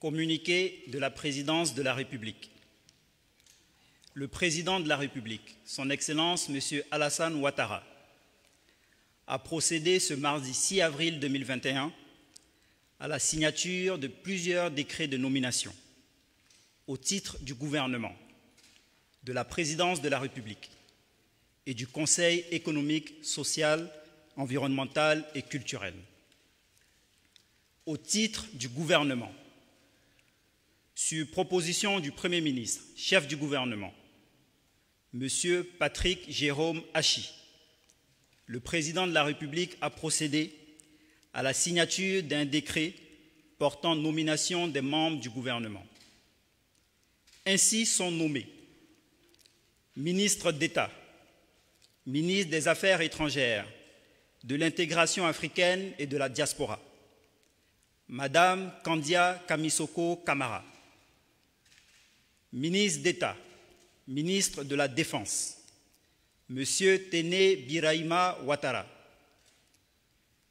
Communiqué de la Présidence de la République. Le Président de la République, Son Excellence M. Alassane Ouattara, a procédé ce mardi 6 avril 2021 à la signature de plusieurs décrets de nomination au titre du gouvernement, de la Présidence de la République et du Conseil économique, social, environnemental et culturel. Au titre du gouvernement, sur proposition du Premier ministre, chef du gouvernement, M. Patrick Jérôme Hachi, le Président de la République a procédé à la signature d'un décret portant nomination des membres du gouvernement. Ainsi sont nommés ministre d'État, ministre des Affaires étrangères, de l'intégration africaine et de la diaspora, Madame Kandia Kamisoko Kamara, ministre d'État, ministre de la Défense, M. Téné Birahima Ouattara,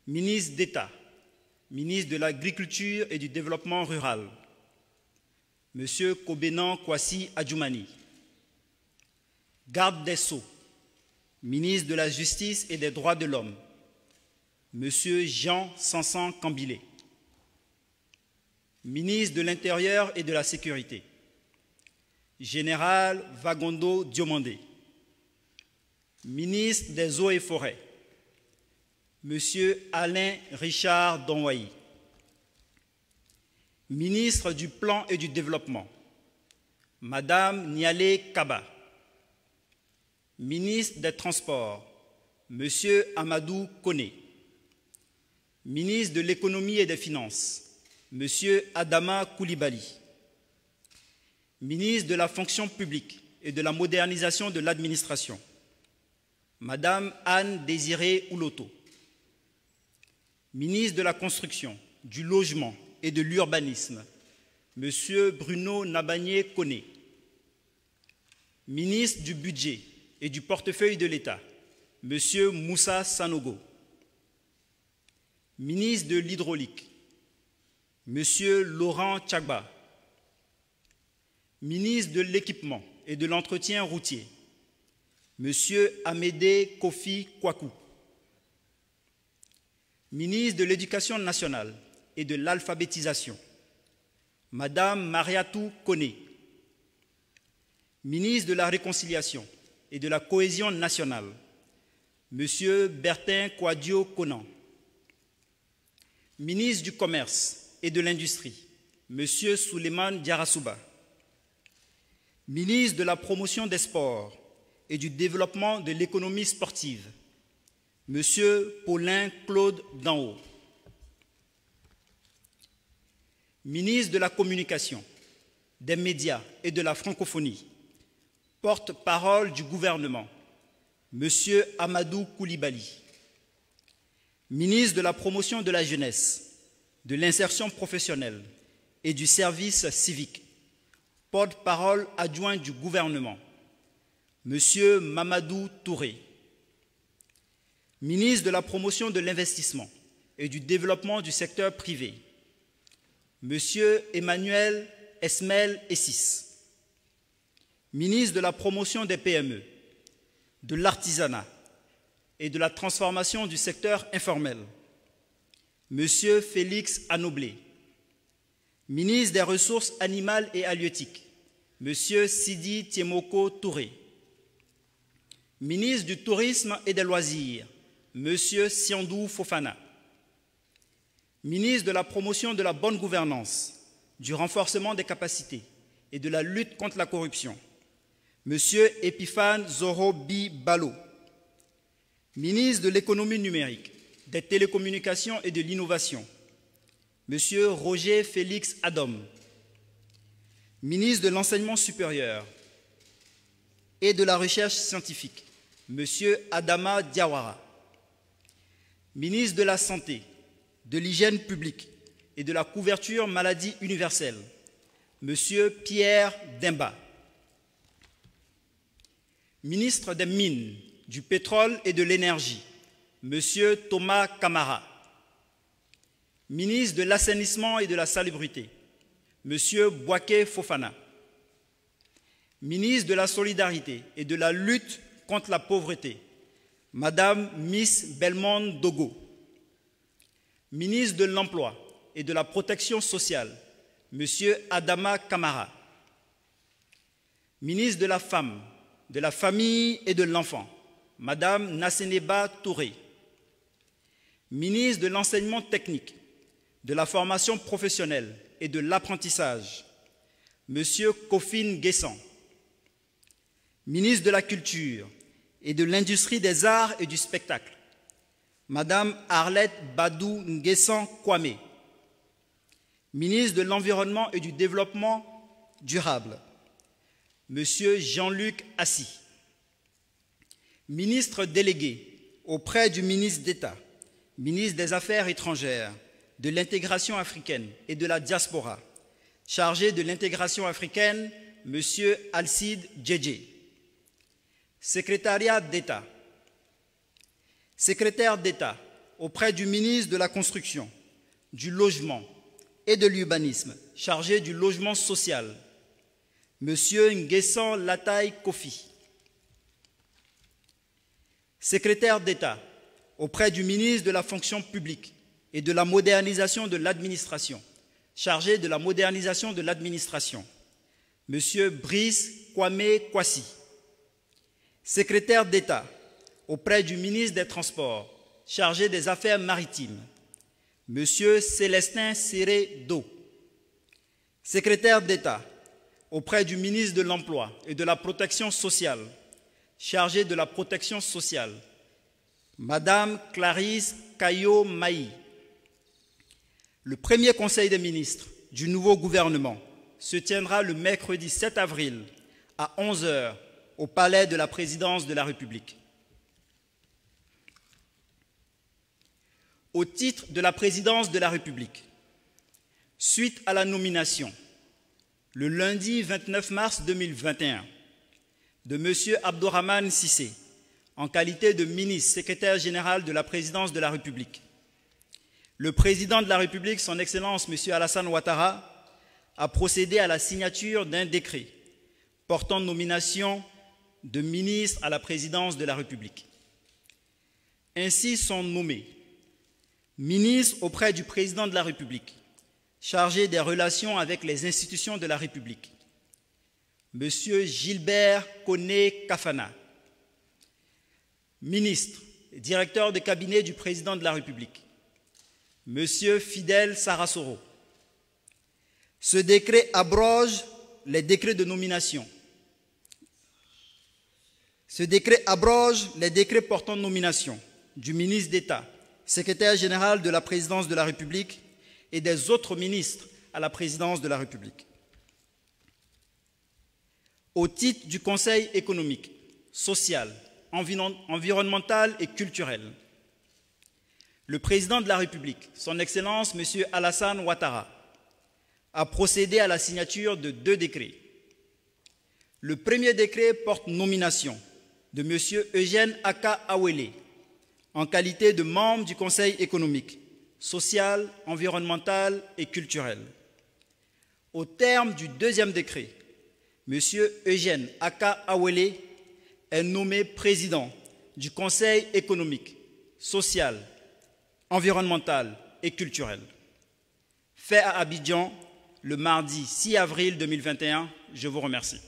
ministre d'État, ministre de l'Agriculture et du Développement rural, M. Kobenan Kwasi Adjoumani, garde des Sceaux, ministre de la Justice et des Droits de l'Homme, M. Jean Sansan Kambilé, ministre de l'Intérieur et de la Sécurité, Général Vagondo Diomandé, ministre des Eaux et Forêts, M. Alain Richard Donwayi, ministre du Plan et du Développement, Madame Nialé Kaba, ministre des Transports, M. Amadou Koné, ministre de l'Économie et des Finances, M. Adama Koulibaly, ministre de la Fonction publique et de la modernisation de l'administration, Madame Anne Désirée Ouloto, ministre de la Construction, du Logement et de l'Urbanisme, M. Bruno Nabagné Koné, ministre du Budget et du Portefeuille de l'État, M. Moussa Sanogo, ministre de l'Hydraulique, M. Laurent Tchagba, ministre de l'Équipement et de l'Entretien routier, M. Amédée Kofi Kwaku, ministre de l'Éducation nationale et de l'Alphabétisation, Madame Mariatou Koné, ministre de la Réconciliation et de la Cohésion nationale, M. Bertin Kouadio Konan, ministre du Commerce et de l'Industrie, M. Souleymane Diarasouba, ministre de la Promotion des Sports et du Développement de l'économie sportive, M. Paulin Claude Danhaut, ministre de la Communication, des Médias et de la Francophonie, porte-parole du gouvernement, M. Amadou Koulibaly, ministre de la Promotion de la Jeunesse, de l'Insertion professionnelle et du Service civique, porte-parole adjoint du gouvernement, M. Mamadou Touré, ministre de la Promotion de l'Investissement et du Développement du secteur privé, M. Emmanuel Esmel Essis, ministre de la Promotion des PME, de l'Artisanat et de la Transformation du secteur informel, M. Félix Anoblé, ministre des Ressources animales et halieutiques, M. Sidi Tiemoko Touré, ministre du Tourisme et des Loisirs, M. Siandou Fofana, ministre de la Promotion de la bonne gouvernance, du renforcement des capacités et de la lutte contre la corruption, M. Epiphane Zorobi Balo, ministre de l'Économie numérique, des Télécommunications et de l'Innovation, M. Roger Félix Adom, ministre de l'Enseignement supérieur et de la Recherche scientifique, M. Adama Diawara, ministre de la Santé, de l'Hygiène publique et de la Couverture maladie universelle, M. Pierre Demba, ministre des Mines, du Pétrole et de l'Énergie, M. Thomas Kamara, ministre de l'Assainissement et de la Salubrité, M. Boaké Fofana. Ministre de la Solidarité et de la lutte contre la pauvreté, Madame Miss Belmonde Dogo. Ministre de l'Emploi et de la Protection sociale, M. Adama Kamara. Ministre de la Femme, de la Famille et de l'Enfant, Madame Nasseneba Touré. Ministre de l'Enseignement technique, de la formation professionnelle et de l'apprentissage, M. Kofin Guessan. Ministre de la Culture et de l'Industrie des Arts et du Spectacle, Madame Arlette Badou Nguessan Kwame. Ministre de l'Environnement et du Développement durable, Monsieur Jean-Luc Assis. Ministre délégué auprès du ministre d'État, ministre des Affaires étrangères, de l'intégration africaine et de la diaspora, chargé de l'intégration africaine, Monsieur Alcide Djedje. Secrétariat d'État. Secrétaire d'État auprès du ministre de la Construction, du Logement et de l'Urbanisme, chargé du logement social, M. Nguessan Lataï Kofi. Secrétaire d'État auprès du ministre de la Fonction publique et de la modernisation de l'administration, chargé de la modernisation de l'administration, M. Brice Kwame Kwasi. Secrétaire d'État auprès du ministre des Transports, chargé des Affaires maritimes, M. Célestin Séré Do. Secrétaire d'État auprès du ministre de l'Emploi et de la Protection sociale, chargé de la protection sociale, Madame Clarisse Kayo Maï. Le premier Conseil des ministres du nouveau gouvernement se tiendra le mercredi 7 avril à 11 h au Palais de la Présidence de la République. Au titre de la Présidence de la République, suite à la nomination, le lundi 29 mars 2021, de M. Abdourahmane Cissé, en qualité de ministre secrétaire général de la Présidence de la République, le Président de la République, son Excellence M. Alassane Ouattara, a procédé à la signature d'un décret portant nomination de ministres à la Présidence de la République. Ainsi sont nommés ministres auprès du Président de la République, chargé des relations avec les institutions de la République, M. Gilbert Koné Kafana, ministre et directeur de cabinet du Président de la République, M. Fidel Sarasoro. Ce décret abroge les décrets de nomination. Ce décret abroge les décrets portant nomination du ministre d'État, secrétaire général de la Présidence de la République et des autres ministres à la Présidence de la République. Au titre du Conseil économique, social, environnemental et culturel, le Président de la République, son Excellence M. Alassane Ouattara, a procédé à la signature de 2 décrets. Le premier décret porte nomination de M. Eugène Aka Awele en qualité de membre du Conseil économique, social, environnemental et culturel. Au terme du deuxième décret, M. Eugène Aka Awele est nommé président du Conseil économique, social, environnemental et culturel. Fait à Abidjan le mardi 6 avril 2021. Je vous remercie.